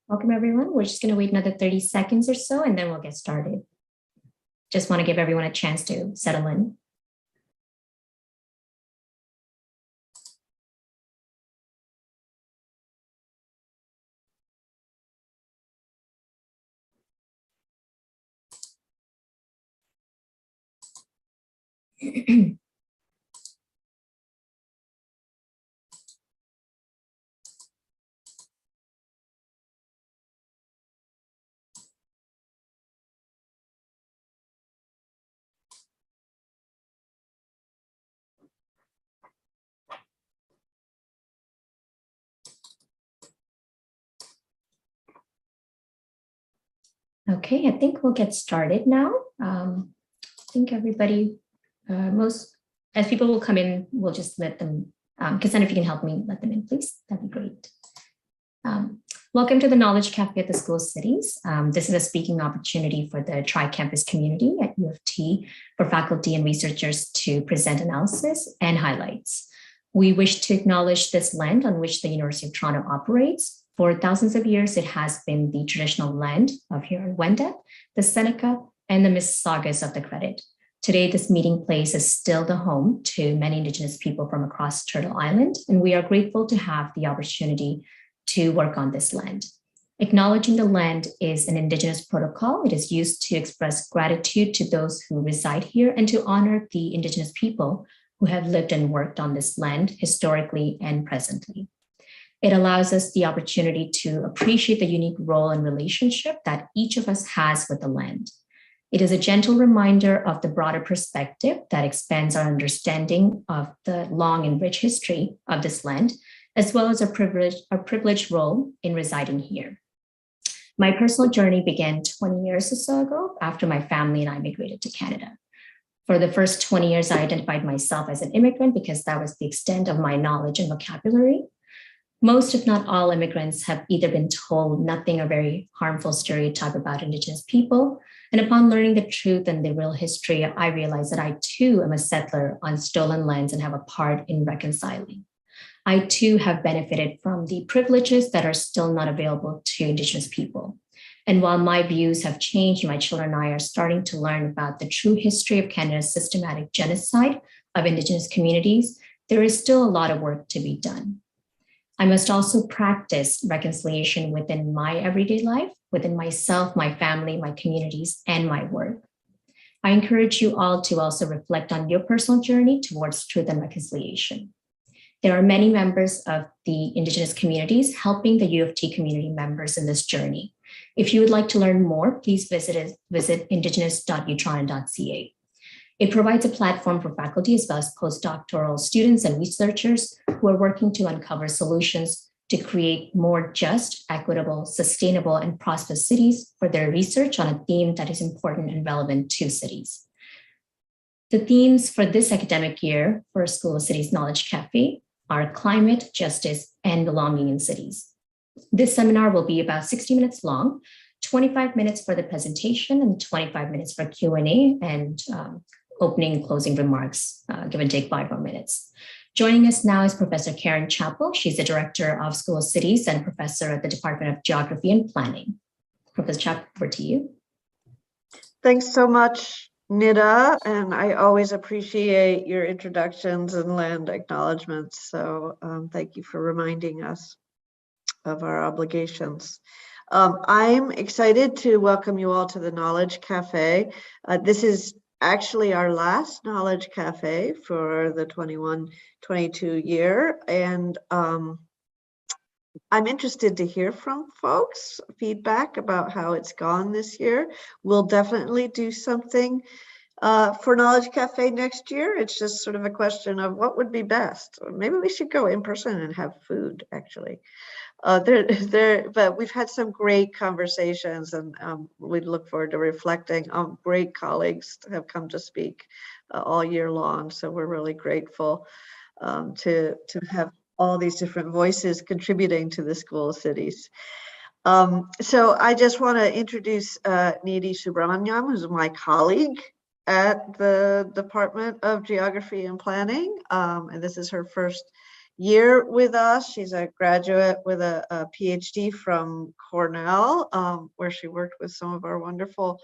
Welcome, everyone. We're just going to wait another 30 seconds or so, and then we'll get started. Just want to give everyone a chance to settle in. Okay, I think we'll get started now. I think everybody, as people will come in, we'll just let them, Cassandra, if you can help me let them in, please, that'd be great. Welcome to the Knowledge Cafe at the School of Cities. This is a speaking opportunity for the tri-campus community at U of T for faculty and researchers to present analysis and highlights. We wish to acknowledge this land on which the University of Toronto operates. For thousands of years, it has been the traditional land of Huron-Wendat, the Seneca, and the Mississaugas of the Credit. Today, this meeting place is still the home to many Indigenous people from across Turtle Island, and we are grateful to have the opportunity to work on this land. Acknowledging the land is an Indigenous protocol. It is used to express gratitude to those who reside here and to honor the Indigenous people who have lived and worked on this land historically and presently. It allows us the opportunity to appreciate the unique role and relationship that each of us has with the land. It is a gentle reminder of the broader perspective that expands our understanding of the long and rich history of this land, as well as our privileged role in residing here. My personal journey began 20 years or so ago after my family and I migrated to Canada. For the first 20 years, I identified myself as an immigrant because that was the extent of my knowledge and vocabulary. Most, if not all, immigrants have either been told nothing or very harmful stereotype about Indigenous people. And upon learning the truth and the real history, I realized that I too am a settler on stolen lands and have a part in reconciling. I too have benefited from the privileges that are still not available to Indigenous people. And while my views have changed, my children and I are starting to learn about the true history of Canada's systematic genocide of Indigenous communities, there is still a lot of work to be done. I must also practice reconciliation within my everyday life, within myself, my family, my communities, and my work. I encourage you all to also reflect on your personal journey towards truth and reconciliation. There are many members of the Indigenous communities helping the U of T community members in this journey. If you would like to learn more, please visit indigenous.utoronto.ca. It provides a platform for faculty as well as postdoctoral students and researchers who are working to uncover solutions to create more just, equitable, sustainable, and prosperous cities for their research on a theme that is important and relevant to cities. The themes for this academic year for School of Cities Knowledge Cafe are climate, justice, and belonging in cities. This seminar will be about 60 minutes long, 25 minutes for the presentation and 25 minutes for Q&A and opening and closing remarks, give and take 5 more minutes. Joining us now is Professor Karen Chappell. She's the Director of School of Cities and Professor at the Department of Geography and Planning. Professor Chappell, over to you. Thanks so much, Nida, and I always appreciate your introductions and land acknowledgements. So thank you for reminding us of our obligations. I'm excited to welcome you all to the Knowledge Cafe. This is actually our last Knowledge Cafe for the 21-22 year. And I'm interested to hear from folks, feedback about how it's gone this year. We'll definitely do something for Knowledge Cafe next year. It's just sort of a question of what would be best. Maybe we should go in person and have food, actually. But we've had some great conversations, and we look forward to reflecting. Great colleagues have come to speak all year long, so we're really grateful to have all these different voices contributing to the School of Cities. So I just want to introduce Nidhi Subramaniam, who's my colleague at the Department of Geography and Planning, and this is her first year with us. She's a graduate with a PhD from Cornell, where she worked with some of our wonderful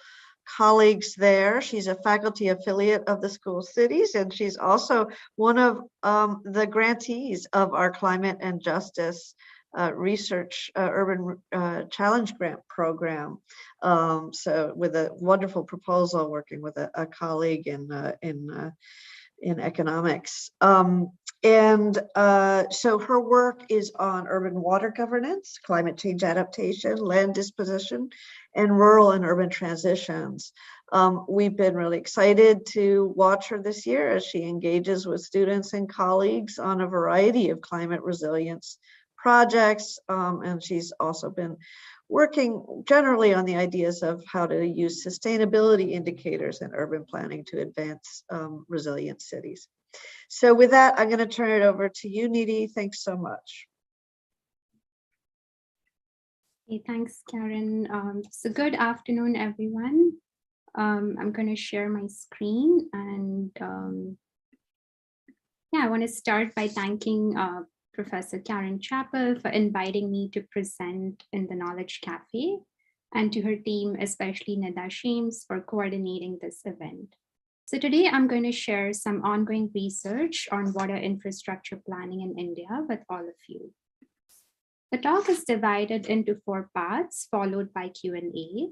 colleagues there. She's a faculty affiliate of the School Cities, and she's also one of the grantees of our Climate and Justice Research Urban Challenge Grant Program. So with a wonderful proposal, working with a colleague in economics. So her work is on urban water governance, climate change adaptation, land disposition, and rural and urban transitions. We've been really excited to watch her this year as she engages with students and colleagues on a variety of climate resilience projects. And she's also been working generally on the ideas of how to use sustainability indicators in urban planning to advance resilient cities. So with that, I'm going to turn it over to you, Nidhi. Thanks so much. Okay, thanks, Karen. So good afternoon, everyone. I'm going to share my screen, and I want to start by thanking Professor Karen Chappell for inviting me to present in the Knowledge Cafe, and to her team, especially Nida Shames, for coordinating this event. So today I'm going to share some ongoing research on water infrastructure planning in India with all of you. The talk is divided into 4 parts, followed by Q&A.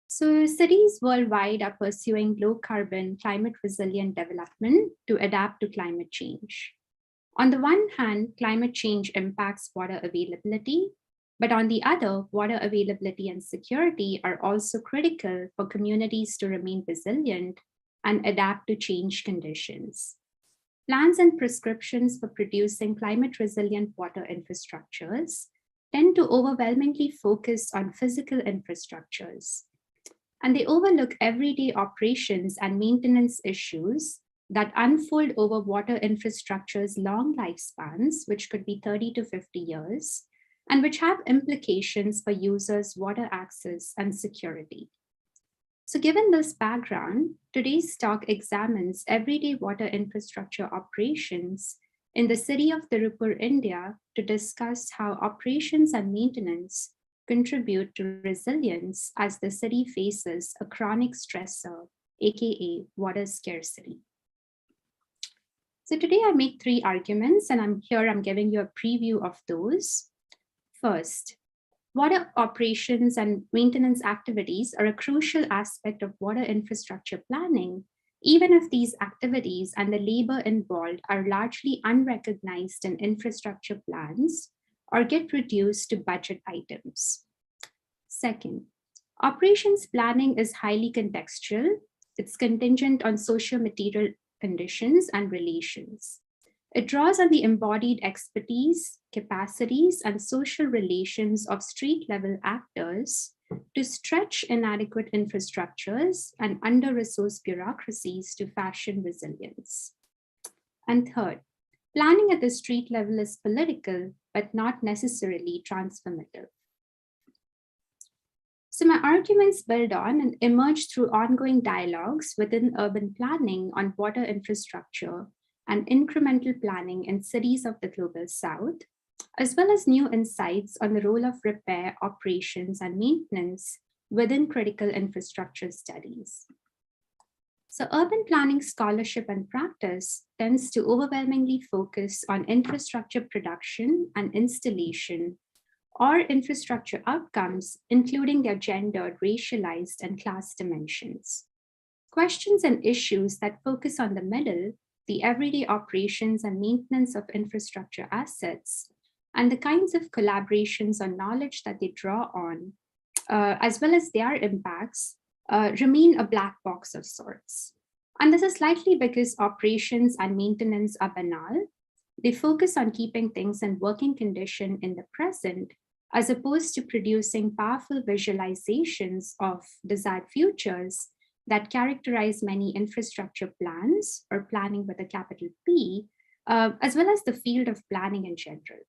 So cities worldwide are pursuing low carbon, climate resilient development to adapt to climate change. On the one hand, climate change impacts water availability, but on the other, water availability and security are also critical for communities to remain resilient and adapt to change conditions. Plans and prescriptions for producing climate resilient water infrastructures tend to overwhelmingly focus on physical infrastructures, and they overlook everyday operations and maintenance issues that unfold over water infrastructure's long lifespans, which could be 30 to 50 years, and which have implications for users' water access and security. So given this background, today's talk examines everyday water infrastructure operations in the city of Tiruppur, India, to discuss how operations and maintenance contribute to resilience as the city faces a chronic stressor, aka water scarcity. So today I make 3 arguments, and I'm giving you a preview of those. First, water operations and maintenance activities are a crucial aspect of water infrastructure planning, even if these activities and the labor involved are largely unrecognized in infrastructure plans or get reduced to budget items. Second, operations planning is highly contextual. It's contingent on socio-material conditions and relations. It draws on the embodied expertise, capacities, and social relations of street-level actors to stretch inadequate infrastructures and under-resourced bureaucracies to fashion resilience. And third, planning at the street level is political, but not necessarily transformative. So my arguments build on and emerge through ongoing dialogues within urban planning on water infrastructure and incremental planning in cities of the Global South, as well as new insights on the role of repair, operations, and maintenance within critical infrastructure studies. So urban planning scholarship and practice tends to overwhelmingly focus on infrastructure production and installation, or infrastructure outcomes, including their gendered, racialized, and class dimensions. Questions and issues that focus on the middle, the everyday operations and maintenance of infrastructure assets, and the kinds of collaborations or knowledge that they draw on, as well as their impacts, remain a black box of sorts. And this is likely because operations and maintenance are banal. They focus on keeping things in working condition in the present, as opposed to producing powerful visualizations of desired futures that characterize many infrastructure plans, or planning with a capital P, as well as the field of planning in general.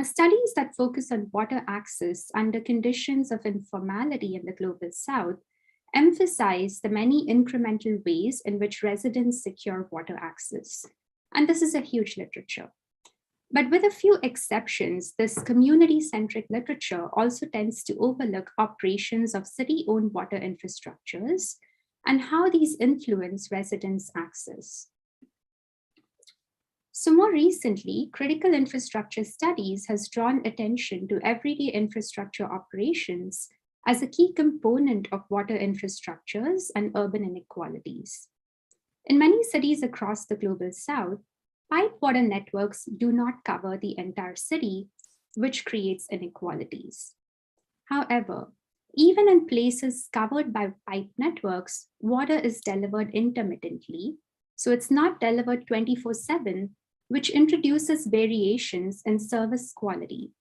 Studies that focus on water access under conditions of informality in the Global South emphasize the many incremental ways in which residents secure water access. And this is a huge literature. But with a few exceptions, this community-centric literature also tends to overlook operations of city-owned water infrastructures and how these influence residents' access. So more recently, critical infrastructure studies has drawn attention to everyday infrastructure operations as a key component of water infrastructures and urban inequalities. In many cities across the global south, pipe water networks do not cover the entire city, which creates inequalities. However, even in places covered by pipe networks, water is delivered intermittently, so it's not delivered 24/7, which introduces variations in service quality.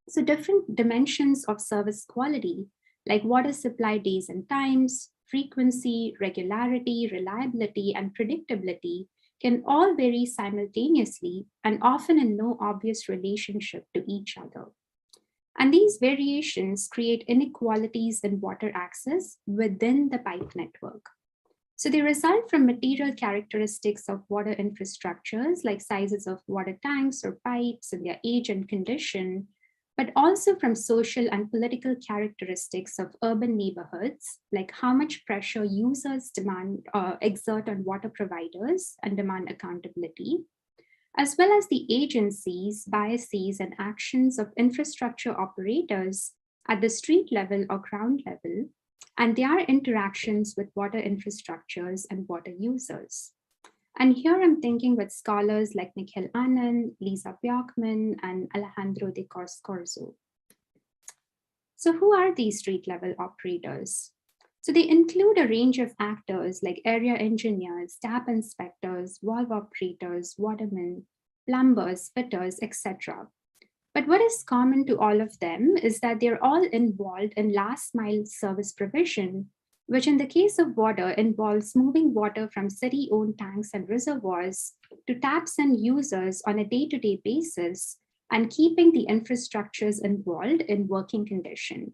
So different dimensions of service quality, like water supply days and times, frequency, regularity, reliability, and predictability, can all vary simultaneously and often in no obvious relationship to each other. And these variations create inequalities in water access within the pipe network. So they result from material characteristics of water infrastructures, like sizes of water tanks or pipes and their age and condition, but also from social and political characteristics of urban neighborhoods, like how much pressure users exert on water providers and demand accountability, as well as the agencies, biases, and actions of infrastructure operators at the street level or ground level, and their interactions with water infrastructures and water users. And here I'm thinking with scholars like Nikhil Anand, Lisa Bjorkman, and Alejandro de Corzo. So who are these street level operators? So they include a range of actors like area engineers, tap inspectors, valve operators, watermen, plumbers, fitters, etc. But what is common to all of them is that they're all involved in last mile service provision, which in the case of water involves moving water from city-owned tanks and reservoirs to taps and users on a day-to-day basis and keeping the infrastructures involved in working condition.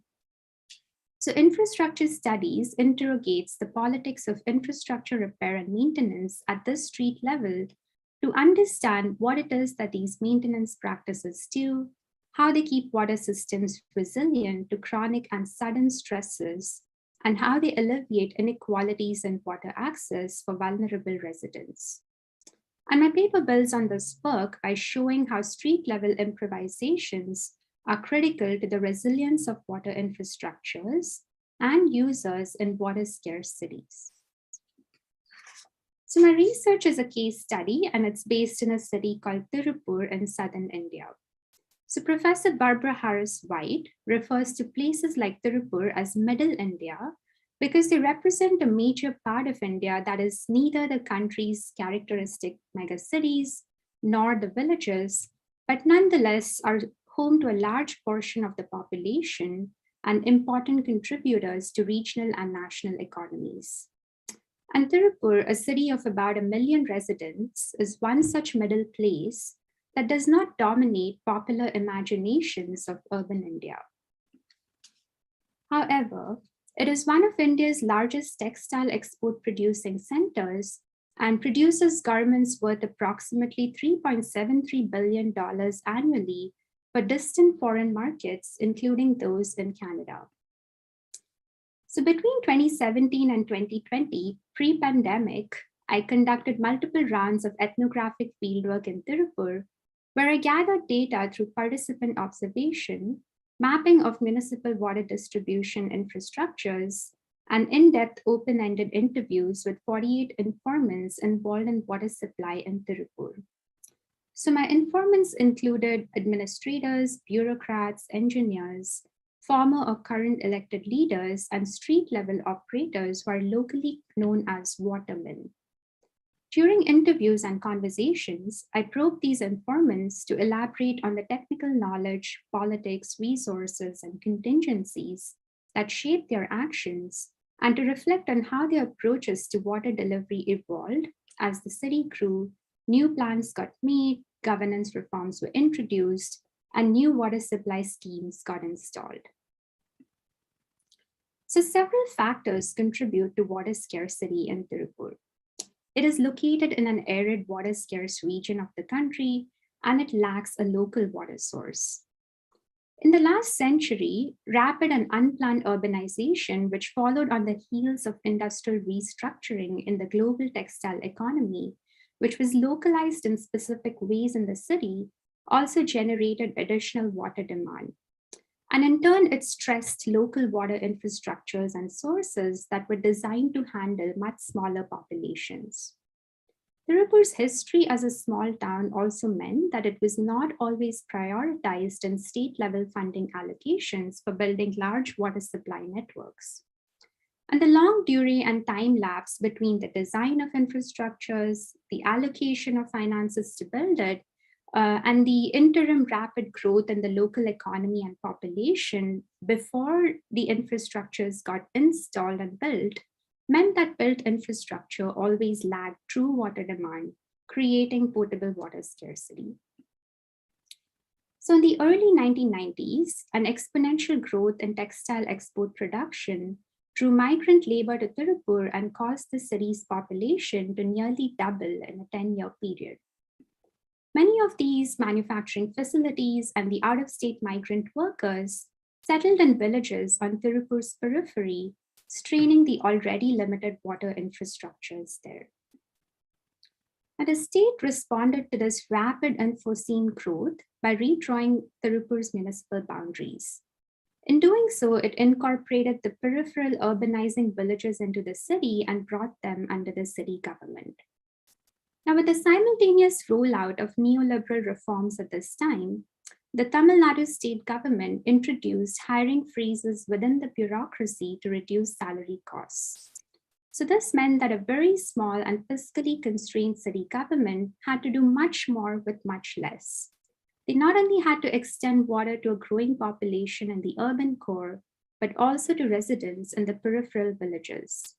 So infrastructure studies interrogates the politics of infrastructure repair and maintenance at this street level to understand what it is that these maintenance practices do, how they keep water systems resilient to chronic and sudden stresses, and how they alleviate inequalities in water access for vulnerable residents. And my paper builds on this work by showing how street-level improvisations are critical to the resilience of water infrastructures and users in water-scarce cities. So my research is a case study, and it's based in a city called Tiruppur in southern India. So Professor Barbara Harris-White refers to places like Tiruppur as Middle India because they represent a major part of India that is neither the country's characteristic megacities nor the villages, but nonetheless are home to a large portion of the population and important contributors to regional and national economies. And Tiruppur, a city of about 1 million residents, is one such middle place that does not dominate popular imaginations of urban India. However, it is one of India's largest textile export producing centers and produces garments worth approximately $3.73 billion annually for distant foreign markets, including those in Canada. So between 2017 and 2020, pre-pandemic, I conducted multiple rounds of ethnographic fieldwork in Tiruppur, where I gathered data through participant observation, mapping of municipal water distribution infrastructures, and in-depth open-ended interviews with 48 informants involved in water supply in Tiruppur. So my informants included administrators, bureaucrats, engineers, former or current elected leaders, and street-level operators who are locally known as watermen. During interviews and conversations, I probed these informants to elaborate on the technical knowledge, politics, resources, and contingencies that shape their actions, and to reflect on how their approaches to water delivery evolved as the city grew, new plans got made, governance reforms were introduced, and new water supply schemes got installed. So several factors contribute to water scarcity in Tiruppur. It is located in an arid water-scarce region of the country, and it lacks a local water source. In the last century, rapid and unplanned urbanization, which followed on the heels of industrial restructuring in the global textile economy, which was localized in specific ways in the city, also generated additional water demand. And in turn, it stressed local water infrastructures and sources that were designed to handle much smaller populations. Tiruppur's history as a small town also meant that it was not always prioritized in state-level funding allocations for building large water supply networks. And the long durée and time lapse between the design of infrastructures, the allocation of finances to build it, and the interim rapid growth in the local economy and population before the infrastructures got installed and built meant that built infrastructure always lagged true water demand, creating potable water scarcity. So in the early 1990s, an exponential growth in textile export production drew migrant labor to Tiruppur and caused the city's population to nearly double in a 10-year period. Many of these manufacturing facilities and the out-of-state migrant workers settled in villages on Tiruppur's periphery, straining the already limited water infrastructures there. And the state responded to this rapid unforeseen growth by redrawing Tiruppur's municipal boundaries. In doing so, it incorporated the peripheral urbanizing villages into the city and brought them under the city government. Now, with the simultaneous rollout of neoliberal reforms at this time, the Tamil Nadu state government introduced hiring freezes within the bureaucracy to reduce salary costs. So this meant that a very small and fiscally constrained city government had to do much more with much less. They not only had to extend water to a growing population in the urban core, but also to residents in the peripheral villages.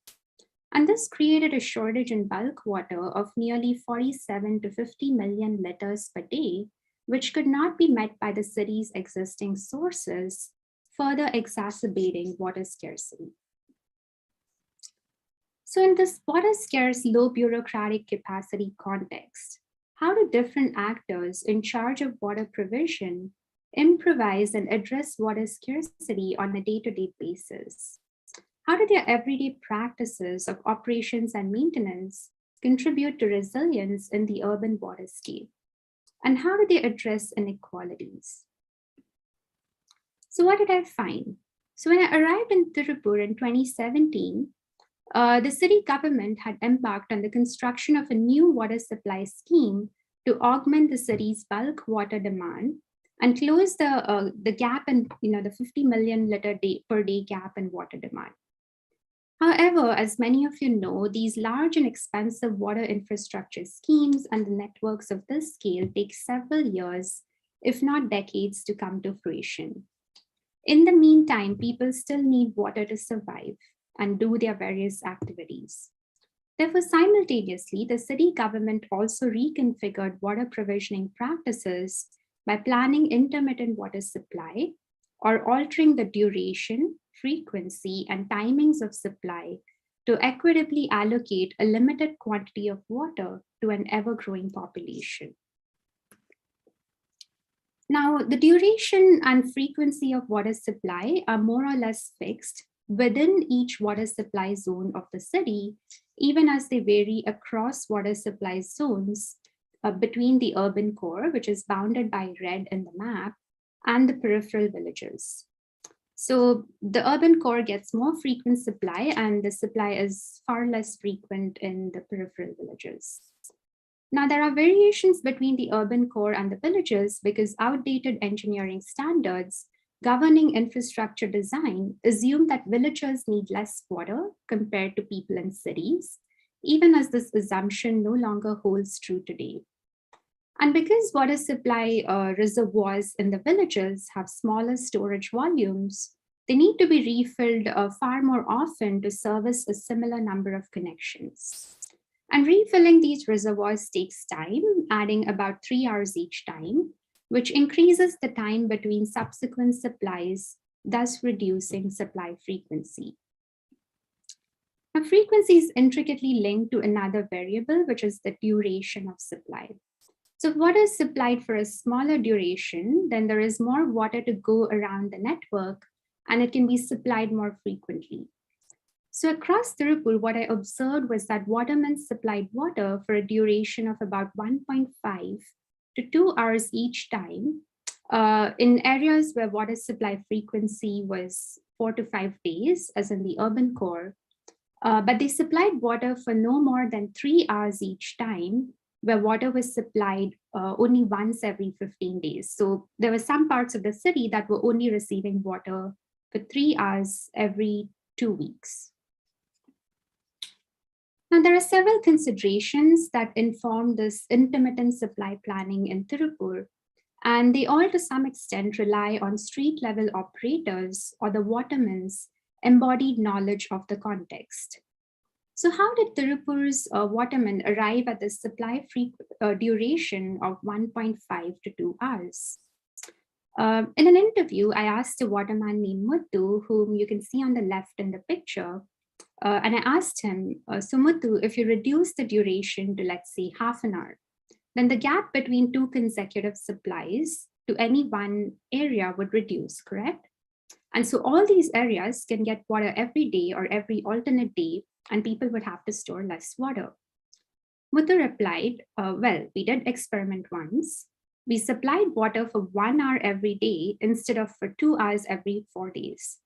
And this created a shortage in bulk water of nearly 47 to 50 million liters per day, which could not be met by the city's existing sources, further exacerbating water scarcity. So in this water scarce, low bureaucratic capacity context, how do different actors in charge of water provision improvise and address water scarcity on a day-to-day basis? How do their everyday practices of operations and maintenance contribute to resilience in the urban waterscape? And how do they address inequalities? So what did I find? So when I arrived in Tiruppur in 2017, the city government had embarked on the construction of a new water supply scheme to augment the city's bulk water demand and close the gap in the 50 million liter per day gap in water demand. However, as many of you know, these large and expensive water infrastructure schemes and the networks of this scale take several years, if not decades, to come to fruition. In the meantime, people still need water to survive and do their various activities. Therefore, simultaneously, the city government also reconfigured water provisioning practices by planning intermittent water supply or altering the duration, frequency, and timings of supply to equitably allocate a limited quantity of water to an ever-growing population. Now, the duration and frequency of water supply are more or less fixed within each water supply zone of the city, even as they vary across water supply zones between the urban core, which is bounded by red in the map, and the peripheral villages. So the urban core gets more frequent supply, and the supply is far less frequent in the peripheral villages. Now, there are variations between the urban core and the villages because outdated engineering standards governing infrastructure design assume that villagers need less water compared to people in cities, even as this assumption no longer holds true today. And because water supply reservoirs in the villages have smaller storage volumes, they need to be refilled far more often to service a similar number of connections. And refilling these reservoirs takes time, adding about 3 hours each time, which increases the time between subsequent supplies thus reducing supply frequency. Now, frequency is intricately linked to another variable, which is the duration of supply. So if water is supplied for a smaller duration, then there is more water to go around the network, and it can be supplied more frequently. So across Tiruppur, what I observed was that watermen supplied water for a duration of about 1.5 to 2 hours each time in areas where water supply frequency was 4 to 5 days, as in the urban core. But they supplied water for no more than 3 hours each time, where water was supplied only once every 15 days. So there were some parts of the city that were only receiving water for 3 hours every 2 weeks. Now, there are several considerations that inform this intermittent supply planning in Tiruppur, and they all to some extent rely on street level operators or the watermen's embodied knowledge of the context. So how did Tiruppur's watermen arrive at the supply duration of 1.5 to 2 hours? In an interview, I asked a waterman named Muthu, whom you can see on the left in the picture, and I asked him, so Muthu, if you reduce the duration to, let's say, half an hour, then the gap between two consecutive supplies to any one area would reduce, correct? And so all these areas can get water every day or every alternate day, and people would have to store less water. Muthu replied, well, we did experiment once. We supplied water for 1 hour every day instead of for 2 hours every 4 days.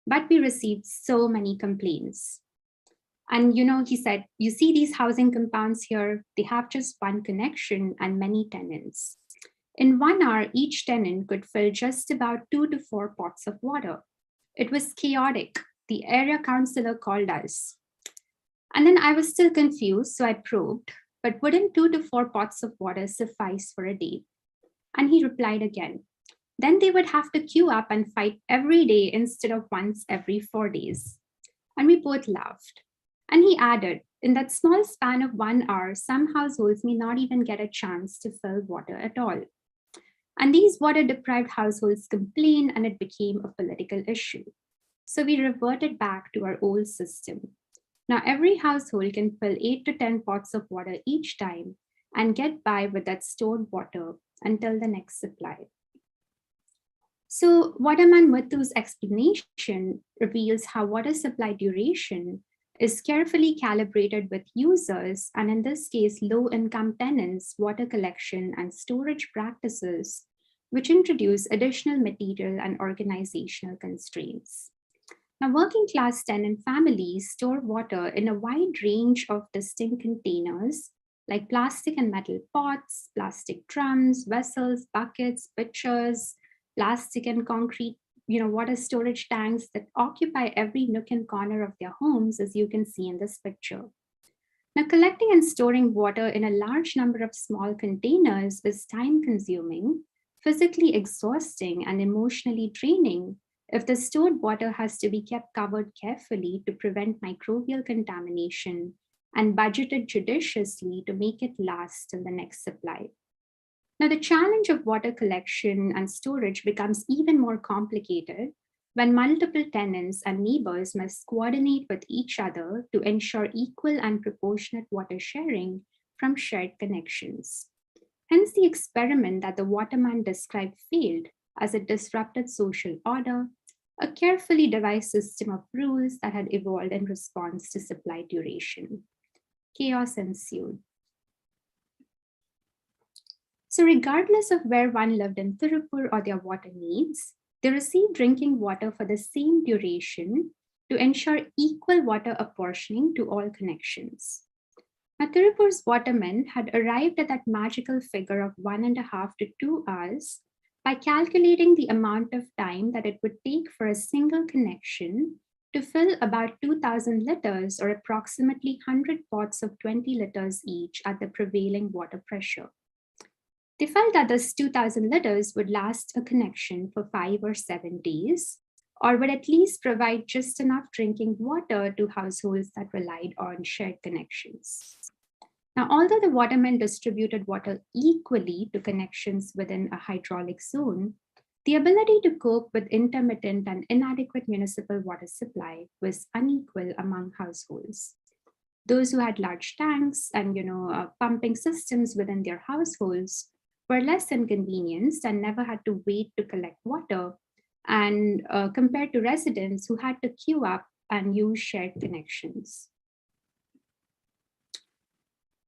But we received so many complaints. And he said, you see these housing compounds here, they have just one connection and many tenants. In 1 hour, each tenant could fill just about 2 to 4 pots of water. It was chaotic. The area councillor called us. And then I was still confused, so I probed, but wouldn't 2 to 4 pots of water suffice for a day? And he replied again. Then they would have to queue up and fight every day instead of once every 4 days. And we both laughed. And he added, in that small span of 1 hour, some households may not even get a chance to fill water at all. And these water-deprived households complained, and it became a political issue. So we reverted back to our old system. Now every household can fill 8 to 10 pots of water each time and get by with that stored water until the next supply. So Waterman Muthu's explanation reveals how water supply duration is carefully calibrated with users, and in this case, low-income tenants, water collection and storage practices, which introduce additional material and organizational constraints. Now, working-class tenant families store water in a wide range of distinct containers, like plastic and metal pots, plastic drums, vessels, buckets, pitchers, plastic and concrete water storage tanks that occupy every nook and corner of their homes, as you can see in this picture. Now, collecting and storing water in a large number of small containers is time-consuming, physically exhausting, and emotionally draining if the stored water has to be kept covered carefully to prevent microbial contamination and budgeted judiciously to make it last till the next supply. Now, the challenge of water collection and storage becomes even more complicated when multiple tenants and neighbors must coordinate with each other to ensure equal and proportionate water sharing from shared connections. Hence, the experiment that the Waterman described failed as it disrupted social order, a carefully devised system of rules that had evolved in response to supply duration. Chaos ensued. So regardless of where one lived in Tiruppur or their water needs, they received drinking water for the same duration to ensure equal water apportioning to all connections. Now, Tiruppur's watermen had arrived at that magical figure of 1.5 to 2 hours by calculating the amount of time that it would take for a single connection to fill about 2,000 liters or approximately 100 pots of 20 liters each at the prevailing water pressure. They felt that this 2,000 liters would last a connection for 5 or 7 days, or would at least provide just enough drinking water to households that relied on shared connections. Now, although the watermen distributed water equally to connections within a hydraulic zone, The ability to cope with intermittent and inadequate municipal water supply was unequal among households. Those who had large tanks and pumping systems within their households were less inconvenienced and never had to wait to collect water, and compared to residents who had to queue up and use shared connections.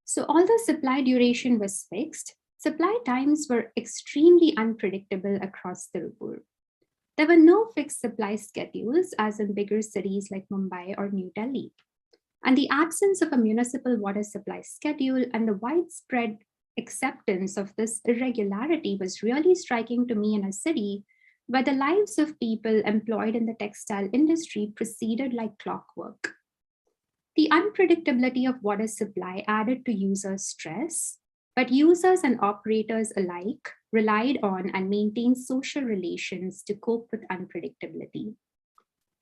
So although supply duration was fixed, supply times were extremely unpredictable across Tiruppur. There were no fixed supply schedules as in bigger cities like Mumbai or New Delhi. And the absence of a municipal water supply schedule and the widespread acceptance of this irregularity was really striking to me in a city where the lives of people employed in the textile industry proceeded like clockwork. The unpredictability of water supply added to user stress, but users and operators alike relied on and maintained social relations to cope with unpredictability.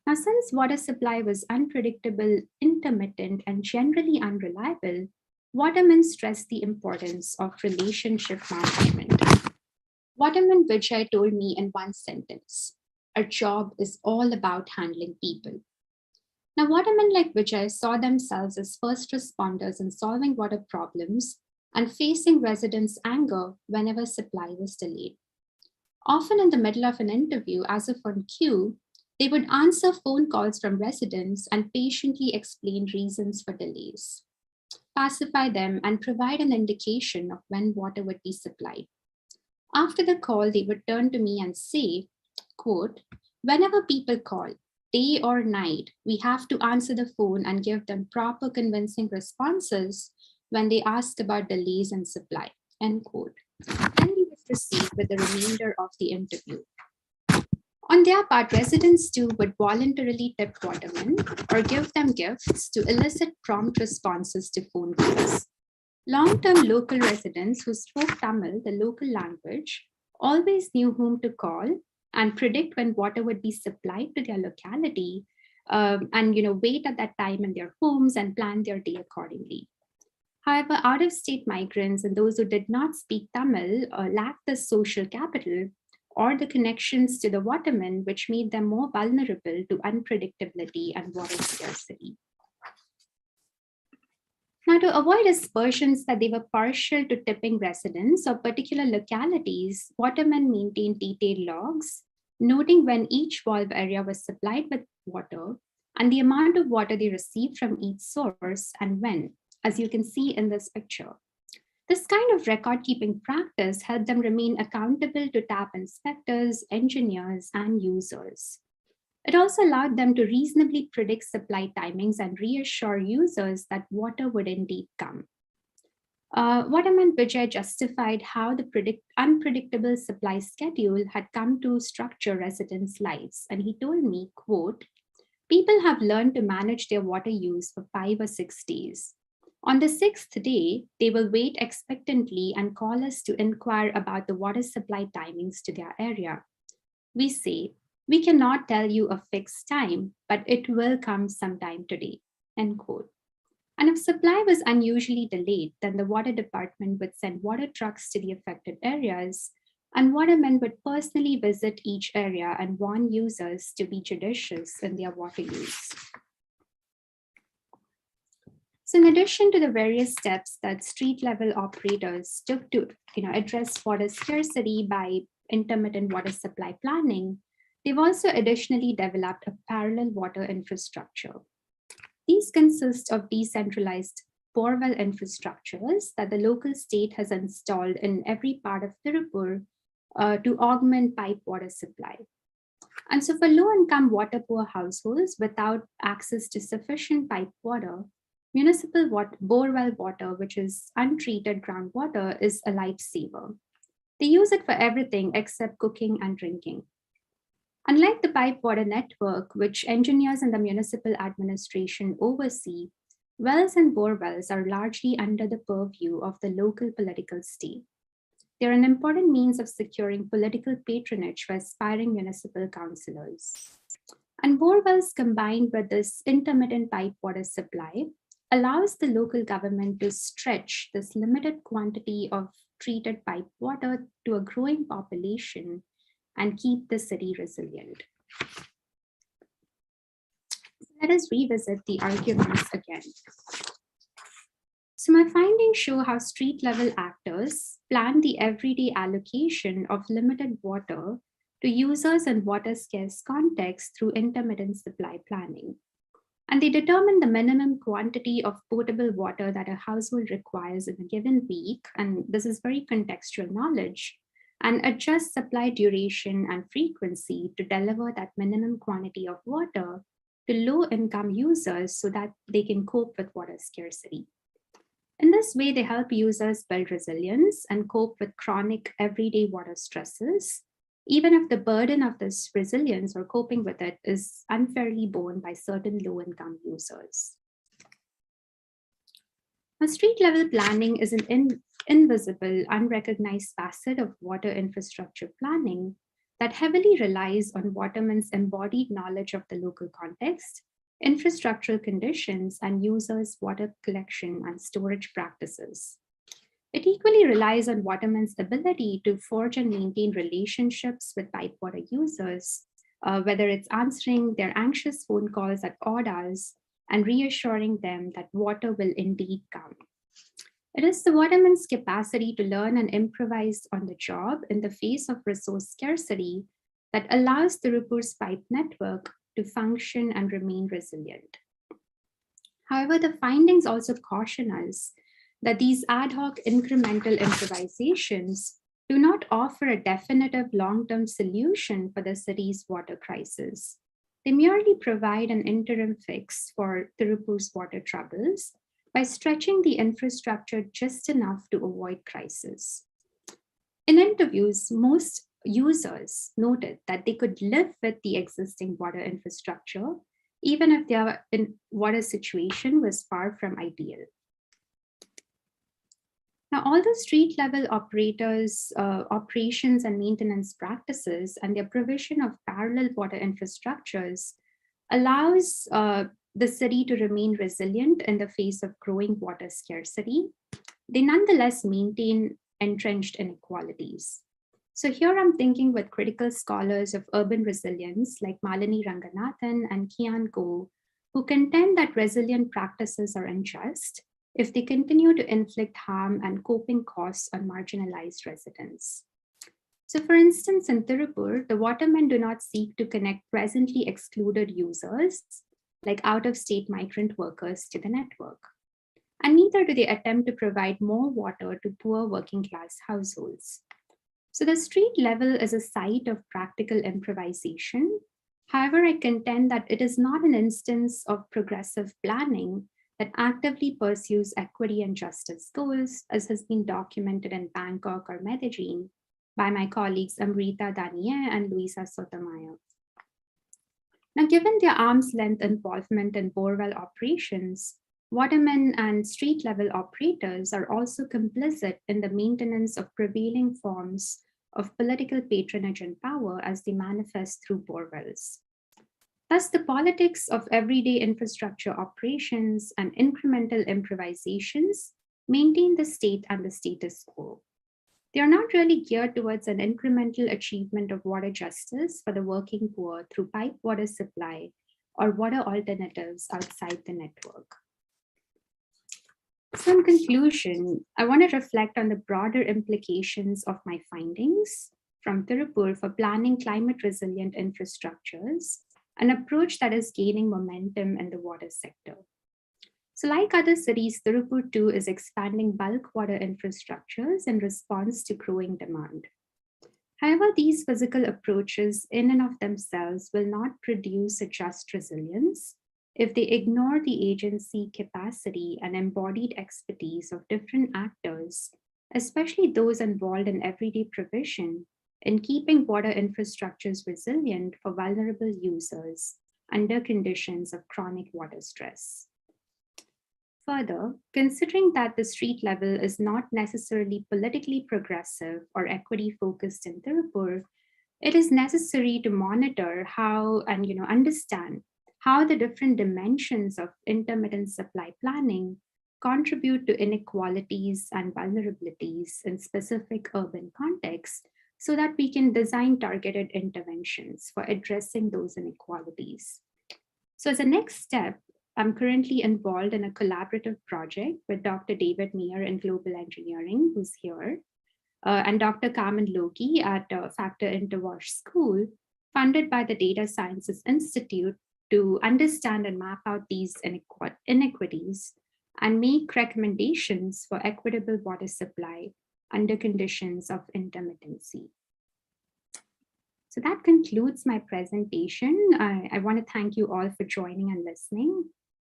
Now, since water supply was unpredictable, intermittent, and generally unreliable, Watermen stressed the importance of relationship management. Waterman Vijay told me in one sentence, "Our job is all about handling people." Now, watermen like Vijay saw themselves as first responders in solving water problems and facing residents' anger whenever supply was delayed. Often in the middle of an interview, as if on cue, they would answer phone calls from residents and patiently explain reasons for delays, pacify them, and provide an indication of when water would be supplied. After the call, they would turn to me and say, quote, "Whenever people call, day or night, we have to answer the phone and give them proper convincing responses when they ask about delays in supply," end quote. Then we would proceed with the remainder of the interview. On their part, residents too would voluntarily tip watermen or give them gifts to elicit prompt responses to phone calls. Long-term local residents who spoke Tamil, the local language, always knew whom to call and predict when water would be supplied to their locality, and wait at that time in their homes and plan their day accordingly. However, out-of-state migrants and those who did not speak Tamil lacked the social capital or the connections to the watermen, which made them more vulnerable to unpredictability and water scarcity. Now, to avoid aspersions that they were partial to tipping residents or particular localities, watermen maintained detailed logs, noting when each valve area was supplied with water and the amount of water they received from each source and when, as you can see in this picture. This kind of record-keeping practice helped them remain accountable to tap inspectors, engineers, and users. It also allowed them to reasonably predict supply timings and reassure users that water would indeed come. Waterman Vijay justified how the unpredictable supply schedule had come to structure residents' lives. And he told me, quote, "People have learned to manage their water use for 5 or 6 days. On the 6th day, they will wait expectantly and call us to inquire about the water supply timings to their area. We say, we cannot tell you a fixed time, but it will come sometime today," end quote. And if supply was unusually delayed, then the water department would send water trucks to the affected areas, and watermen would personally visit each area and warn users to be judicious in their water use. So in addition to the various steps that street level operators took to address water scarcity by intermittent water supply planning, they've also additionally developed a parallel water infrastructure. These consist of decentralized borewell infrastructures that the local state has installed in every part of Tiruppur to augment pipe water supply. And so for low-income water-poor households without access to sufficient pipe water, municipal borewell water, which is untreated groundwater, is a lifesaver. They use it for everything except cooking and drinking. Unlike the pipe water network, which engineers and the municipal administration oversee, wells and borewells are largely under the purview of the local political state. They're an important means of securing political patronage for aspiring municipal councillors. And borewells combined with this intermittent pipe water supply allows the local government to stretch this limited quantity of treated pipe water to a growing population and keep the city resilient. Let us revisit the arguments again. So my findings show how street level actors plan the everyday allocation of limited water to users in water scarce contexts through intermittent supply planning. And they determine the minimum quantity of potable water that a household requires in a given week. And this is very contextual knowledge, and adjust supply duration and frequency to deliver that minimum quantity of water to low-income users so that they can cope with water scarcity. In this way, they help users build resilience and cope with chronic everyday water stresses, even if the burden of this resilience or coping with it is unfairly borne by certain low-income users. Now, street-level planning is an invisible, unrecognized facet of water infrastructure planning that heavily relies on Watermen's embodied knowledge of the local context, infrastructural conditions, and users' water collection and storage practices. It equally relies on Watermen's ability to forge and maintain relationships with pipe water users, whether it's answering their anxious phone calls at odd hours and reassuring them that water will indeed come. It is the Watermen's capacity to learn and improvise on the job in the face of resource scarcity that allows Tiruppur's pipe network to function and remain resilient. However, the findings also caution us that these ad hoc incremental improvisations do not offer a definitive long-term solution for the city's water crisis. They merely provide an interim fix for Tiruppur's water troubles by stretching the infrastructure just enough to avoid crisis. In interviews, most users noted that they could live with the existing water infrastructure, even if their water situation was far from ideal. Now, all the street level operators, operations and maintenance practices and their provision of parallel water infrastructures allows the city to remain resilient in the face of growing water scarcity. They nonetheless maintain entrenched inequalities. So here I'm thinking with critical scholars of urban resilience like Malini Ranganathan and Kian Ko, who contend that resilient practices are unjust if they continue to inflict harm and coping costs on marginalized residents. So for instance, in Tiruppur, the Watermen do not seek to connect presently excluded users, like out-of-state migrant workers, to the network. And neither do they attempt to provide more water to poor working class households. So the street level is a site of practical improvisation. However, I contend that it is not an instance of progressive planning that actively pursues equity and justice goals, as has been documented in Bangkok or Medellin by my colleagues Amrita Danier and Luisa Sotomayor. Now, given their arm's length involvement in borewell operations, Watermen and street level operators are also complicit in the maintenance of prevailing forms of political patronage and power as they manifest through borewells. Thus, the politics of everyday infrastructure operations and incremental improvisations maintain the state and the status quo. They are not really geared towards an incremental achievement of water justice for the working poor through pipe water supply or water alternatives outside the network. So in conclusion, I want to reflect on the broader implications of my findings from Tiruppur for planning climate resilient infrastructures, an approach that is gaining momentum in the water sector. So like other cities, Tiruppur too is expanding bulk water infrastructures in response to growing demand. However, these physical approaches in and of themselves will not produce a just resilience if they ignore the agency, capacity, and embodied expertise of different actors, especially those involved in everyday provision, in keeping water infrastructures resilient for vulnerable users under conditions of chronic water stress. Further, considering that the street level is not necessarily politically progressive or equity-focused in Tiruppur, it is necessary to monitor how and understand how the different dimensions of intermittent supply planning contribute to inequalities and vulnerabilities in specific urban contexts so that we can design targeted interventions for addressing those inequalities. So as a next step, I'm currently involved in a collaborative project with Dr. David Meyer in Global Engineering, who's here, and Dr. Carmen Loki at Factor Interwash School, funded by the Data Sciences Institute, to understand and map out these inequities and make recommendations for equitable water supply under conditions of intermittency. So that concludes my presentation. I want to thank you all for joining and listening,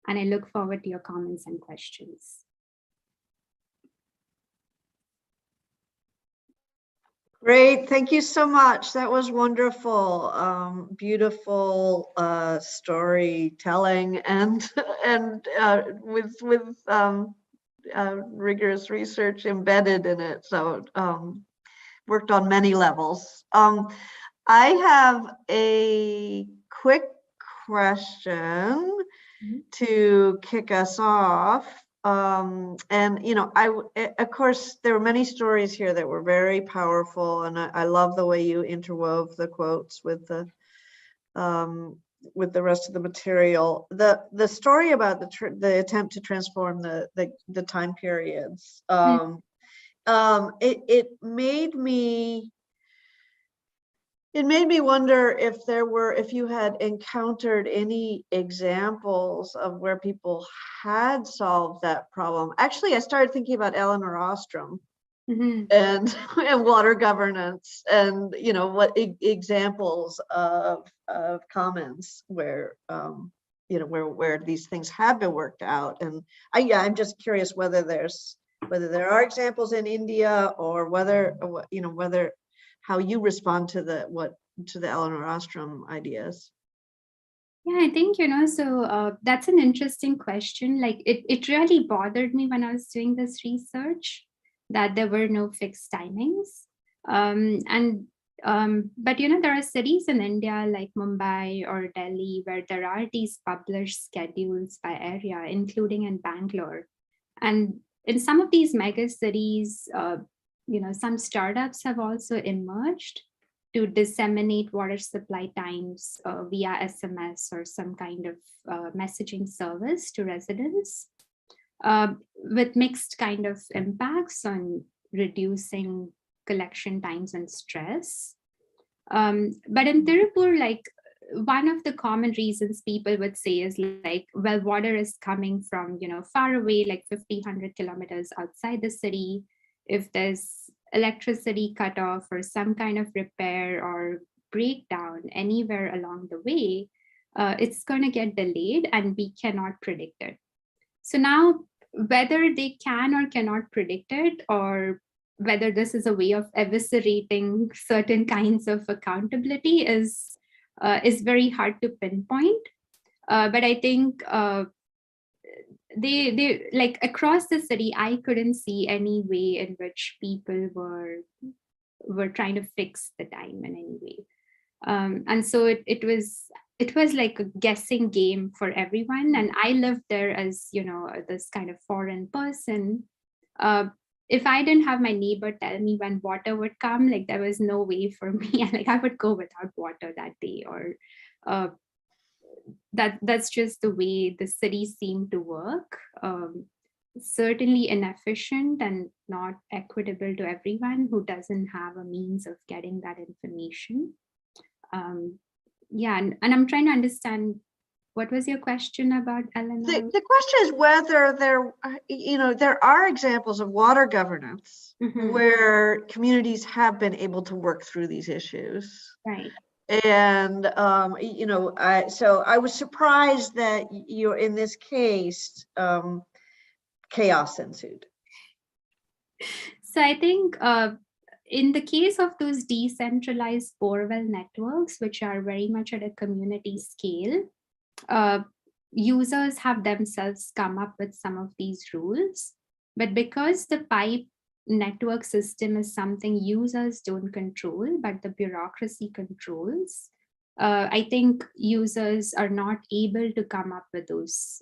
and I look forward to your comments and questions. Great, thank you so much. That was wonderful, beautiful storytelling, and with rigorous research embedded in it. So worked on many levels. I have a quick question to kick us off. And of course, there were many stories here that were very powerful, and I love the way you interwove the quotes with the rest of the material. The story about the attempt to transform the time periods. It made me wonder if you had encountered any examples of where people had solved that problem. Actually, I started thinking about Elinor Ostrom and water governance, and what examples of commons where where these things have been worked out. And I'm just curious whether there are examples in India, or whether how you respond to the Elinor Ostrom ideas. Yeah, I think, so that's an interesting question. Like it really bothered me when I was doing this research that there were no fixed timings. But there are cities in India like Mumbai or Delhi where there are these published schedules by area, including in Bangalore. And in some of these mega cities, some startups have also emerged to disseminate water supply times via SMS or some kind of messaging service to residents, with mixed kind of impacts on reducing collection times and stress. But in Tiruppur, like, one of the common reasons people would say is like, well, water is coming from, far away, like 100 kilometers outside the city. If there's electricity cut off or some kind of repair or breakdown anywhere along the way, it's going to get delayed and we cannot predict it. So now, whether they can or cannot predict it, or whether this is a way of eviscerating certain kinds of accountability is very hard to pinpoint. But I think they like across the city, I couldn't see any way in which people were trying to fix the time in any way. And so it was like a guessing game for everyone. And I lived there as, this kind of foreign person. If I didn't have my neighbor tell me when water would come, like there was no way for me. Like I would go without water that day, or that's just the way the city seemed to work. Certainly inefficient and not equitable to everyone who doesn't have a means of getting that information. And I'm trying to understand, what was your question about, Eleanor? The question is whether there are examples of water governance where communities have been able to work through these issues. Right. And so I was surprised that in this case, chaos ensued. So I think in the case of those decentralized borewell networks, which are very much at a community scale, users have themselves come up with some of these rules. But because the pipe network system is something users don't control, but the bureaucracy controls, I think users are not able to come up with those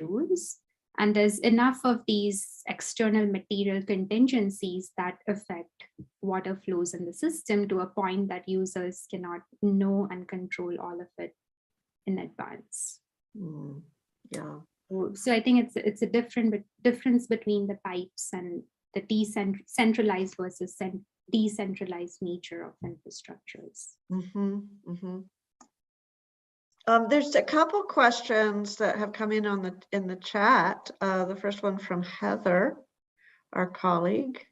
rules. And there's enough of these external material contingencies that affect water flows in the system to a point that users cannot know and control all of it in advance. Yeah. So I think it's a difference between the pipes and the centralized versus decentralized nature of infrastructures. There's a couple questions that have come in in the chat. The first one from Heather, our colleague.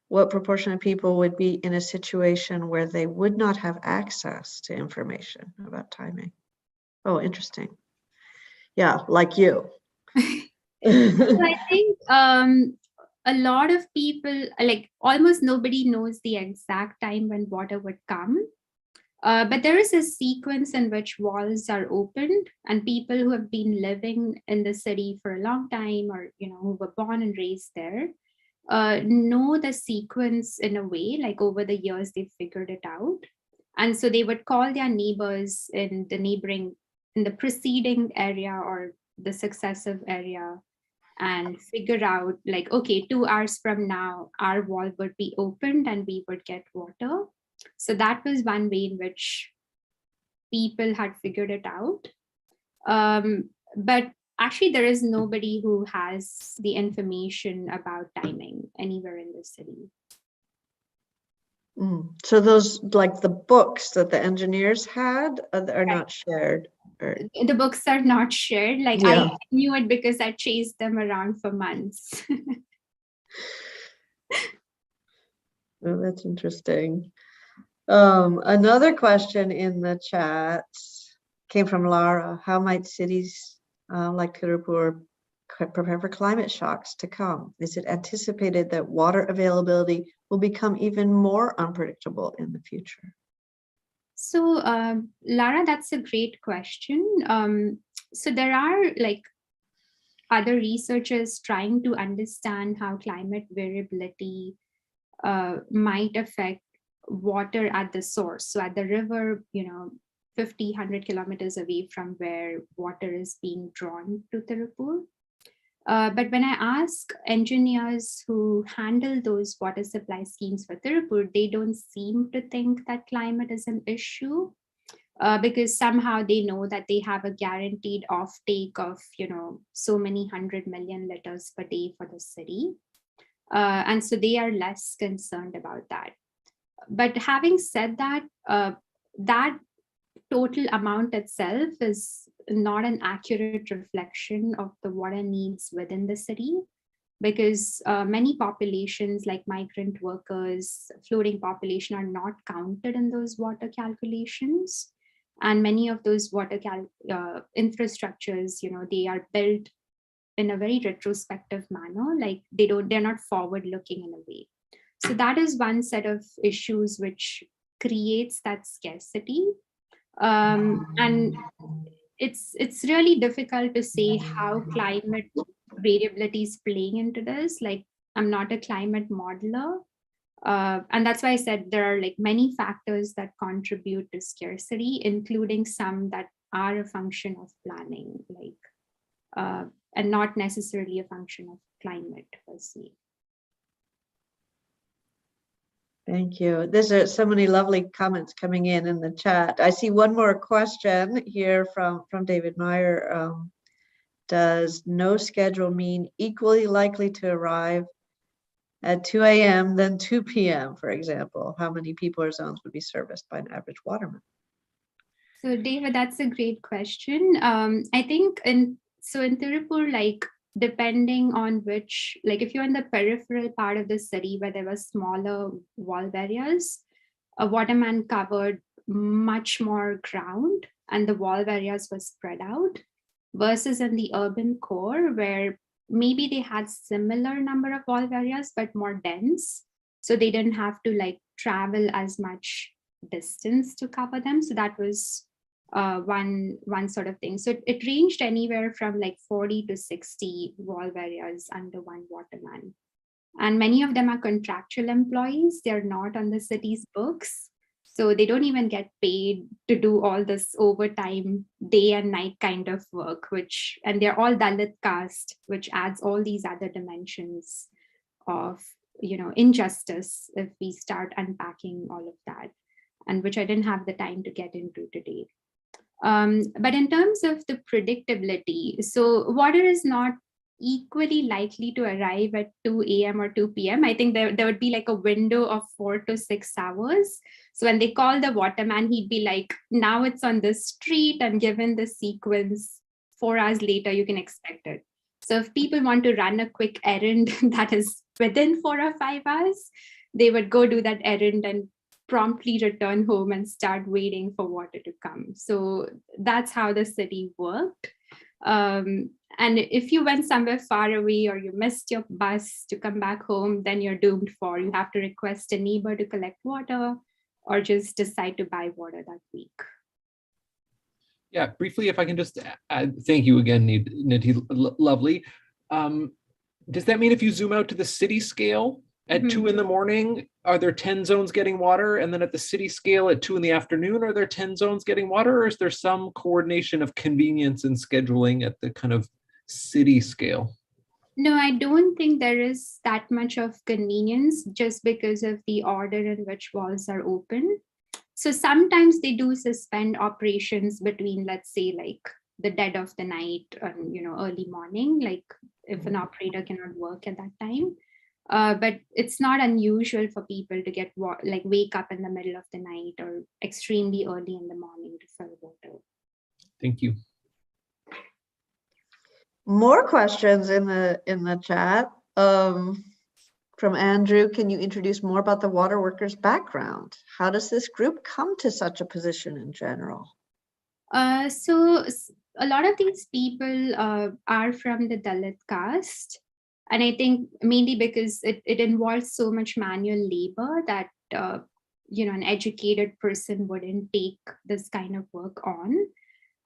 What proportion of people would be in a situation where they would not have access to information about timing? Oh, interesting. Yeah, like you. So I think a lot of people, like almost nobody knows the exact time when water would come. But there is a sequence in which walls are opened, and people who have been living in the city for a long time, or who were born and raised there, know the sequence in a way, like over the years they've figured it out. And so they would call their neighbors in the preceding area or the successive area and figure out, like, okay, 2 hours from now, our wall would be opened and we would get water. So that was one way in which people had figured it out. But actually, there is nobody who has the information about timing anywhere in the city. So those, like the books that the engineers had, are not shared? The books are not shared. Like, Yeah. I knew it because I chased them around for months. Oh, that's interesting. Another question in the chat came from Lara. How might cities like Tiruppur prepare for climate shocks to come? Is it anticipated that water availability will become even more unpredictable in the future? So, Lara, that's a great question. So there are like other researchers trying to understand how climate variability might affect water at the source. So at the river, 50, 100 kilometers away from where water is being drawn to Tiruppur. But when I ask engineers who handle those water supply schemes for Tiruppur, they don't seem to think that climate is an issue. Because somehow they know that they have a guaranteed offtake of, so many 100 million liters per day for the city. And so they are less concerned about that. But having said that, that total amount itself is not an accurate reflection of the water needs within the city, because many populations like migrant workers, floating population are not counted in those water calculations. And many of those water infrastructures, they are built in a very retrospective manner, like they're not forward looking in a way. So that is one set of issues which creates that scarcity. And it's really difficult to say how climate variability is playing into this. Like, I'm not a climate modeler. And that's why I said there are like many factors that contribute to scarcity, including some that are a function of planning, like, and not necessarily a function of climate per se. Thank you. There's so many lovely comments coming in the chat. I see one more question here from David Meyer. Does no schedule mean equally likely to arrive at 2 a.m. than 2 p.m., for example? How many people or zones would be serviced by an average waterman? So David, that's a great question. I think in Tiruppur, like, depending on which, like if you're in the peripheral part of the city where there were smaller wall barriers, a waterman covered much more ground and the wall barriers were spread out, versus in the urban core where maybe they had similar number of wall barriers but more dense, so they didn't have to like travel as much distance to cover them. So that was one sort of thing. So it ranged anywhere from like 40 to 60 wall barriers under one waterman. And many of them are contractual employees. They're not on the city's books. So they don't even get paid to do all this overtime, day and night kind of work, and they're all Dalit caste, which adds all these other dimensions of, injustice if we start unpacking all of that, and which I didn't have the time to get into today. But in terms of the predictability, so water is not equally likely to arrive at 2 a.m. or 2 p.m. I think there would be like a window of 4 to 6 hours. So when they call the waterman, he'd be like, now it's on the street, and given the sequence, 4 hours later, you can expect it. So if people want to run a quick errand that is within 4 or 5 hours, they would go do that errand and promptly return home and start waiting for water to come. So that's how the city worked. And if you went somewhere far away or you missed your bus to come back home, then you're doomed for, you have to request a neighbor to collect water or just decide to buy water that week. Yeah, briefly, if I can just add, thank you again, Nidhi, lovely. Does that mean if you zoom out to the city scale at 2 in the morning, are there 10 zones getting water? And then at the city scale at 2 in the afternoon, are there 10 zones getting water? Or is there some coordination of convenience and scheduling at the kind of city scale? No, I don't think there is that much of convenience just because of the order in which walls are open. So sometimes they do suspend operations between, let's say, like the dead of the night and, early morning, like if an operator cannot work at that time. But it's not unusual for people to get wake up in the middle of the night or extremely early in the morning to fill water. Thank you. More questions in the chat. From Andrew, can you introduce more about the water workers' background? How does this group come to such a position in general? So a lot of these people are from the Dalit caste. And I think mainly because it involves so much manual labor that, an educated person wouldn't take this kind of work on.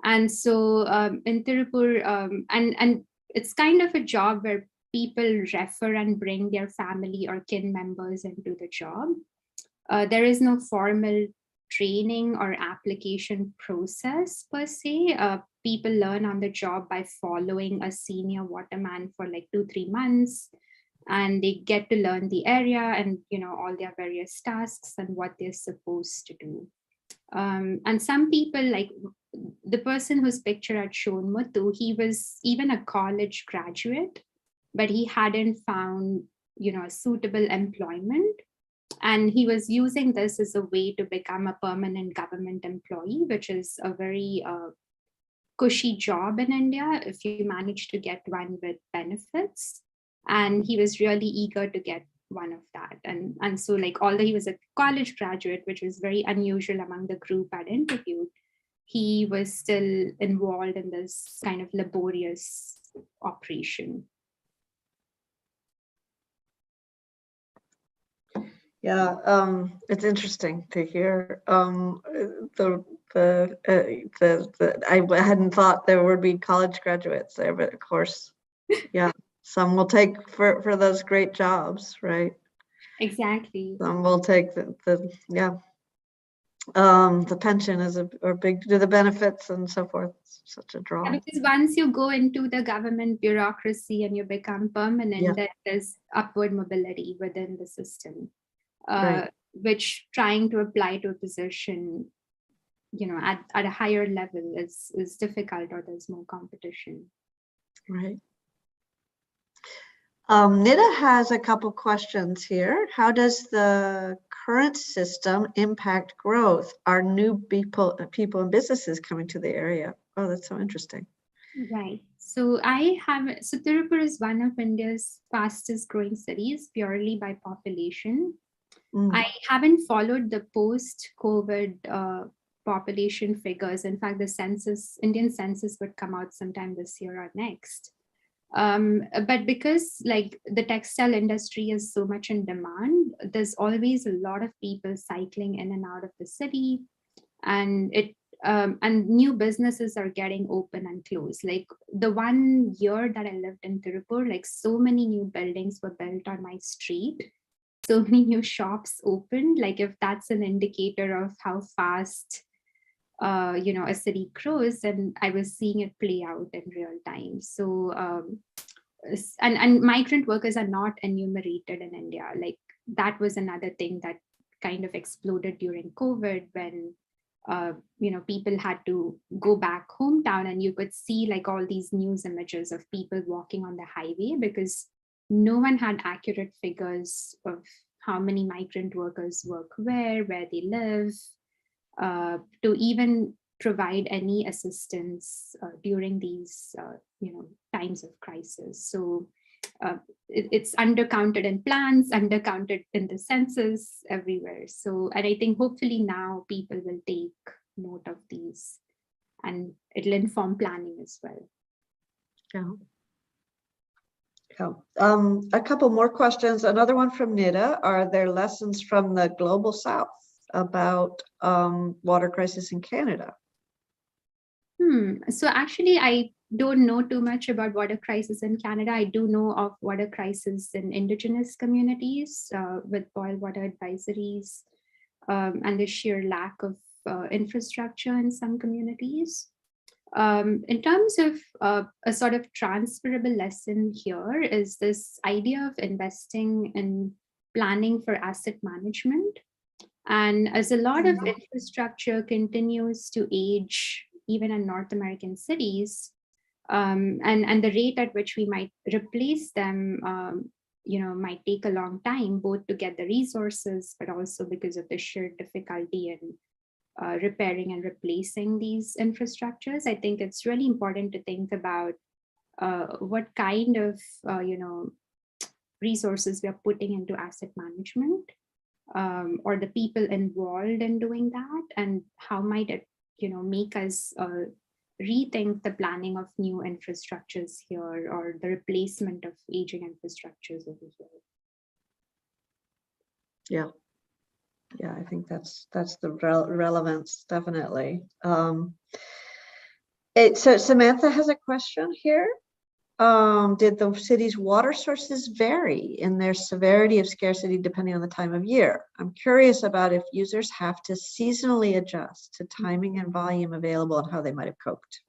And so in Tiruppur, and it's kind of a job where people refer and bring their family or kin members into the job. There is no formal training or application process per se. People learn on the job by following a senior waterman for like 2-3 months, and they get to learn the area and all their various tasks and what they're supposed to do. And some people, like the person whose picture I'd shown, Muthu, he was even a college graduate, but he hadn't found suitable employment. And he was using this as a way to become a permanent government employee, which is a very cushy job in India if you manage to get one with benefits. And he was really eager to get one of that. And so, like, although he was a college graduate, which was very unusual among the group I'd interviewed, he was still involved in this kind of laborious operation. Yeah, it's interesting to hear. I hadn't thought there would be college graduates there, but of course, yeah, some will take for those great jobs, right? Exactly. Some will take the pension is or big, do the benefits and so forth. It's such a draw. Yeah, because once you go into the government bureaucracy and you become permanent, then there's upward mobility within the system. Right. Which trying to apply to a position, at a higher level is difficult, or there's more competition. Right. Nida has a couple questions here. How does the current system impact growth? Are new people and businesses coming to the area? Oh, that's so interesting. Right. So Tiruppur is one of India's fastest growing cities purely by population. I haven't followed the post-COVID population figures. In fact, the Indian census would come out sometime this year or next. But because like the textile industry is so much in demand, there's always a lot of people cycling in and out of the city, and new businesses are getting open and closed. Like the 1 year that I lived in Tiruppur, like so many new buildings were built on my street. so many new shops opened, like if that's an indicator of how fast a city grows, and I was seeing it play out in real time. So and migrant workers are not enumerated in India. Like that was another thing that kind of exploded during COVID, when people had to go back hometown, and you could see like all these news images of people walking on the highway, because no one had accurate figures of how many migrant workers work where they live, to even provide any assistance during these times of crisis. So it's undercounted in plans, undercounted in the census, everywhere. So, and I think hopefully now people will take note of these, and it'll inform planning as well. Yeah. A couple more questions. Another one from Nida. Are there lessons from the global south about water crisis in Canada? So actually, I don't know too much about water crisis in Canada. I do know of water crisis in Indigenous communities with boil water advisories and the sheer lack of infrastructure in some communities. In terms of a sort of transferable lesson here is this idea of investing in planning for asset management. And as a lot of infrastructure continues to age, even in North American cities, and the rate at which we might replace them, might take a long time, both to get the resources, but also because of the sheer difficulty in repairing and replacing these infrastructures. I think it's really important to think about what kind of resources we are putting into asset management, or the people involved in doing that, and how might it make us rethink the planning of new infrastructures here, or the replacement of aging infrastructures over here. Yeah, I think that's the relevance, definitely. So Samantha has a question here. Did the city's water sources vary in their severity of scarcity depending on the time of year? I'm curious about if users have to seasonally adjust to timing and volume available and how they might have coped.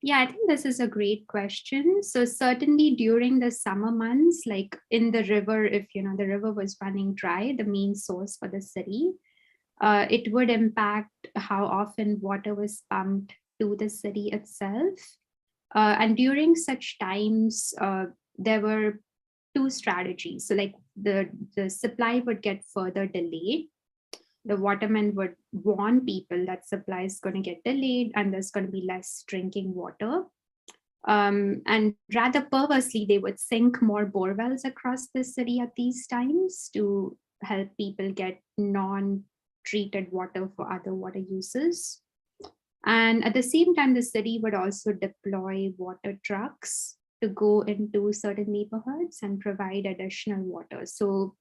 Yeah, I think this is a great question. So certainly during the summer months, like in the river, if the river was running dry, the main source for the city, it would impact how often water was pumped to the city itself. And during such times, there were two strategies. So like the supply would get further delayed. The Watermen would warn people that supply is going to get delayed and there's going to be less drinking water. And rather perversely, they would sink more bore wells across the city at these times to help people get non-treated water for other water uses. And at the same time, the city would also deploy water trucks to go into certain neighborhoods and provide additional water. So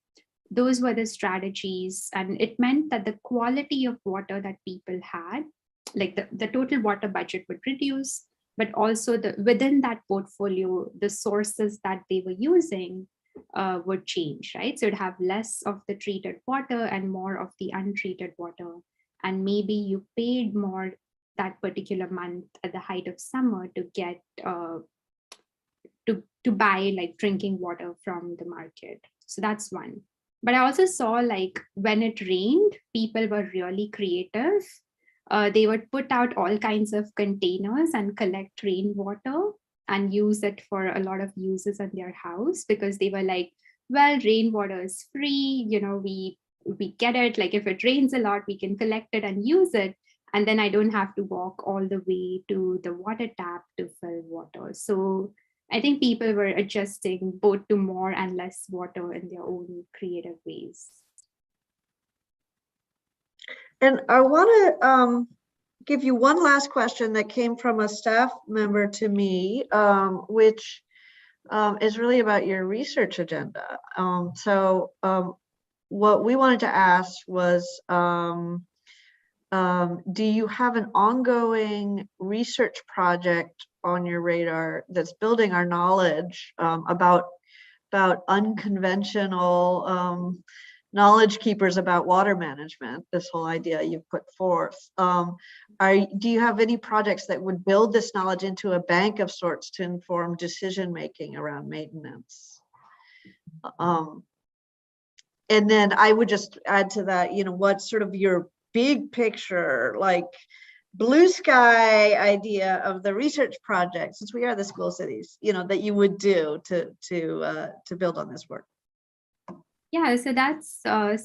those were the strategies. And it meant that the quality of water that people had, like the total water budget would reduce, but also within that portfolio, the sources that they were using would change, right? So it'd have less of the treated water and more of the untreated water. And maybe you paid more that particular month at the height of summer to get to buy like drinking water from the market. So that's one. But I also saw like when it rained, people were really creative. They would put out all kinds of containers and collect rainwater and use it for a lot of uses in their house, because they were like, well, rainwater is free, we get it. Like if it rains a lot, we can collect it and use it. And then I don't have to walk all the way to the water tap to fill water. So I think people were adjusting both to more and less water in their own creative ways. And I want to give you one last question that came from a staff member to me, which is really about your research agenda. What we wanted to ask was, do you have an ongoing research project on your radar that's building our knowledge about about unconventional knowledge keepers about water management, this whole idea you've put forth. Do you have any projects that would build this knowledge into a bank of sorts to inform decision-making around maintenance? And then I would just add to that, you know, what's sort of your big picture, like blue sky idea of the research project, since we are the school cities, you know, that you would do to build on this work? Yeah, so that's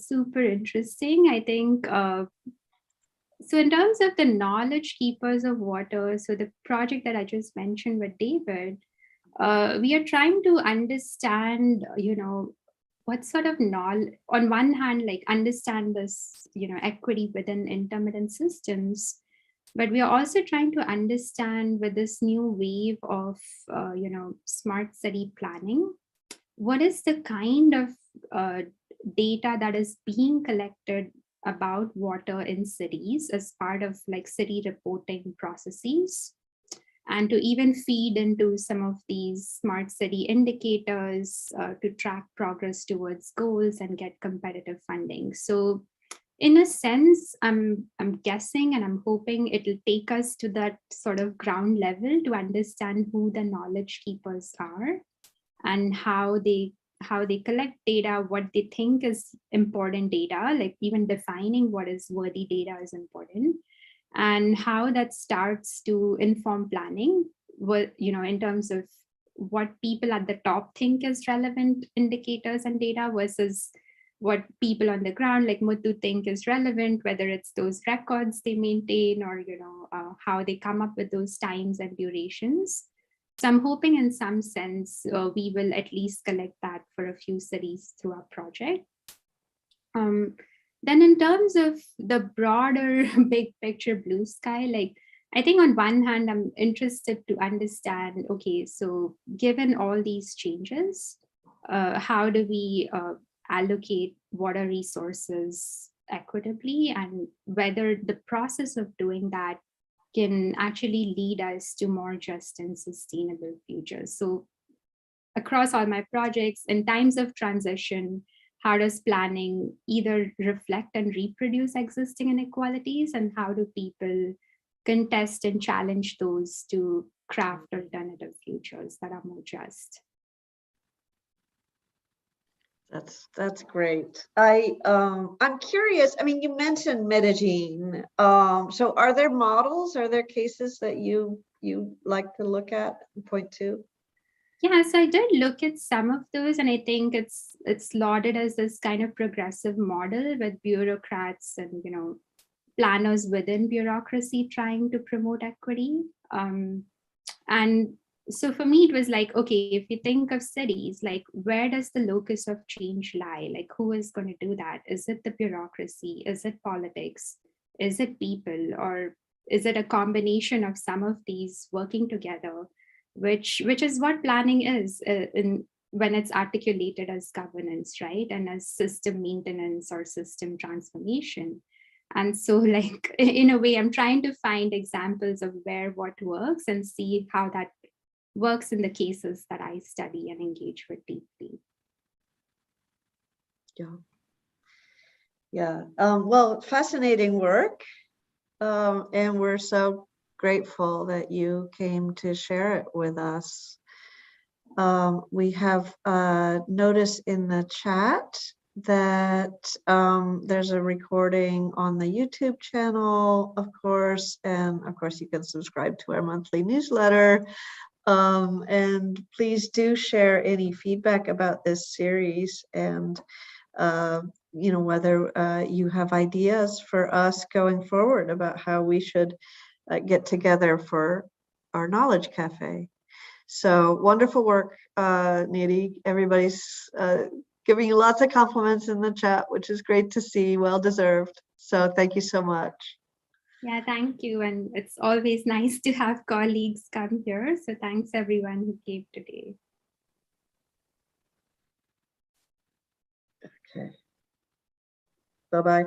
super interesting. I think, so in terms of the knowledge keepers of water, so the project that I just mentioned with David, we are trying to understand, you know, what sort of knowledge, on one hand, like understand this, you know, equity within intermittent systems, but we are also trying to understand with this new wave of, you know, smart city planning, what is the kind of data that is being collected about water in cities as part of like city reporting processes, and to even feed into some of these smart city indicators to track progress towards goals and get competitive funding. So in a sense, I'm guessing and I'm hoping it'll take us to that sort of ground level to understand who the knowledge keepers are and how they collect data, what they think is important data, like even defining what is worthy data is important, and how that starts to inform planning, what, you know, in terms of what people at the top think is relevant indicators and data versus what people on the ground like Muthu think is relevant, whether it's those records they maintain or, you know, how they come up with those times and durations. So I'm hoping in some sense, we will at least collect that for a few cities through our project. Then in terms of the broader big picture blue sky, like I think on one hand, I'm interested to understand, okay, so given all these changes, how do we allocate water resources equitably, and whether the process of doing that can actually lead us to more just and sustainable futures. So across all my projects, in times of transition, how does planning either reflect and reproduce existing inequalities, and how do people contest and challenge those to craft alternative futures that are more just? That's great. I'm curious. I mean, you mentioned Medellin. So are there models? Are there cases that you like to look at and point to? Yeah, so I did look at some of those, and I think it's lauded as this kind of progressive model with bureaucrats and, you know, planners within bureaucracy trying to promote equity. And so for me, it was like, okay, if you think of cities, like where does the locus of change lie? Like who is going to do that? Is it the bureaucracy? Is it politics? Is it people? Or is it a combination of some of these working together, which is what planning is when it's articulated as governance, right? And as system maintenance or system transformation. And so like, in a way, I'm trying to find examples of where what works and see how that works in the cases that I study and engage with deeply. Yeah. Well, fascinating work. And we're so grateful that you came to share it with us. We have noticed in the chat that there's a recording on the YouTube channel, of course, and of course you can subscribe to our monthly newsletter. And please do share any feedback about this series, and you know, whether you have ideas for us going forward about how we should get together for our Knowledge Cafe. So wonderful work, Nidhi. Everybody's giving you lots of compliments in the chat, which is great to see, well deserved. So thank you so much. Yeah, thank you. And it's always nice to have colleagues come here. So thanks everyone who came today. Okay. Bye-bye.